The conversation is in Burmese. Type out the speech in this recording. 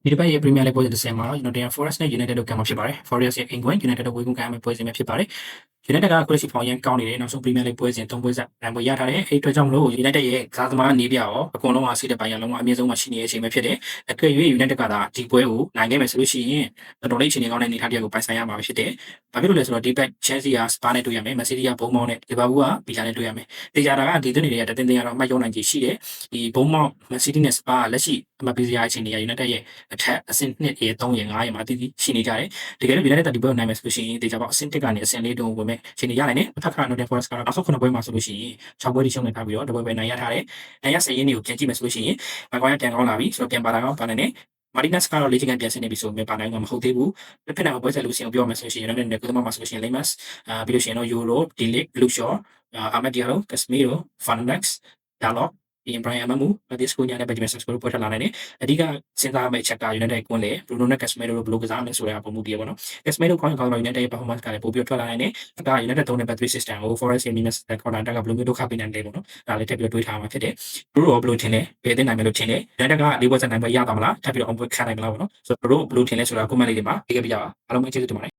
ဒီတစ်ပတ်ရဲ့ Premier League ပွဲစဉ်တစ်ဆင့်မှာတော့ Nottingham Forest နဲ့ United တို့ကံမှာဖြစ်ပါတယ်။ Forest ရဲ့ England United တို့ဝေးကွန်းကံမှာပွဲစဉ်ပဲဖြစ်ပါတယ်။ United ကအခုလက်ရှိဖောင်ရန်ကောင်းနေတယ်နောက်ဆုံး Premier League ပွဲစဉ်3ပွဲဆက်နိုင်ပွဲရထားတယ်။အဲဒီအတွက်ကြောင့်မလို့ United ရဲ့ကစားသမားနေပြရောအကုန်လုံးကစီးတဲ့ပိုင်းရလုံးဝအမြင့်ဆုံးမှာရှိနေတဲ့အချိန်ပဲဖြစ်တယ်။အကယ်၍ United ကသာဒီပွဲကိုနိုင်ခဲ့မယ်ဆိုလို့ရှိရင်တော်တော်လေးအချိန်ကောင်းတဲ့အနေအထားတစ်ရပ်ကိုပိုင်ဆိုင်ရမှာဖြစ်တယ်။ဘာဖြစ်လို့လဲဆိုတော့ဒီဘက် Chelsea က Spurs နဲ့တွေ့ရမယ်။ Man City က Bournemouth နဲ့ Liverpool က Villa နဲ့တွေ့ရမယ်။တေချာတာကဒီသွင်းတွေကတသင်းကတော့အမှတ်ရောနိုင်ခြေရှိတယ်။ဒီ Bournemouth, Man City နဲ့ Spurs ကလက်ရှိအမှတ်ပေးစရာအချိန်တွေက United ရဲ့အထက်အဆင့်2ရေ3ရေ5ရေမှာအသီးသီးရှိနေကြတယ်။တကယ်လို့ United ဒီပွဲကိုနိုင်မယ်ဆိုလို့ရှိရင်တေချာပေါက်အဆင့်1ကနေအဆင့်4တုန်းဝင်မယ်အချိန်တွေရနိုင်တယ်။တစ်ဖက်က Nottingham Forest ကတော့နောက်ဆုံး9ပွဲမှာဆိုလို့ရှိရင်6ပွဲထိရှုံးနေထားပြီးတော့တစ်ပွဲပဲနိုင်ရထားတယ်။နိုင်ရစရင်းတွေကိုပြန်ကြည့်မယ်ဆိုလို့ရှိရင် Maguire ပြန်ကောင်းလာပြီဆိုတော့ပြန်ပါတာကောင်းပါနိုင်တယ်။ Martinez ကတော့လေ့ကျင့်ခန်းပြန်ဆင်းနေပြီဆိုပေမဲ့ပါနိုင်မှာမဟုတ်သေးဘူး။တစ်ဖက်နဲ့ပွဲဆက်လို့ရှိရင်ပြောရမယ်ဆိုလို့ရှိရင် United နဲ့ကုသမားမှာဆိုလို့ရှိရင် Lemans ပြီးလို့ရှိရင်တော့ Euro, Delict, Luke Shaw, Amad Diallo, Casemiro, Van Dijk, Dalot, Bryan Mbeumo, Matheus Cunha နဲ့ Benjamin Sesko တို့ပွဲထွက်လာနိုင်တယ်။အဓိကစဉ်းစားရမယ့်အချက်က United ကွန်းလေ Bruno နဲ့ Casemiro တို့ဘယ်လိုကစားမလဲဆိုတာပုံမှုတည်ရပါတော့။ Casemiro ကောင်းရင်ကောင်းတော့ United ရဲ့ performance ကလည်းပိုပြီးထွက်လာနိုင်တယ်။ဒါက United သုံးတဲ့ battery system ကို Forest ရဲ့ minus corner attack ကဘယ်လိုမျိုးဒုက္ခပေးနိုင်လဲပေါ့နော်။ဒါလည်းထပ်ပြီးတွေးထားမှာဖြစ်တယ်။ Bruno ဘယ်လိုထင်လဲဘယ်အသင်းနိုင်မယ်လို့ထင်လဲ။ United က၄ပွဲဆက်နိုင်ပွဲရသွားမလားထပ်ပြီးတော့ on point ခံနိုင်မလားပေါ့နော်။ဆိုတော့ Bruno ဘယ်လိုထင်လဲဆိုတာ comment လေးတွေမှာရေးခဲ့ပြကြပါအားလုံးပဲကျေးဇူးတင်ပါတယ်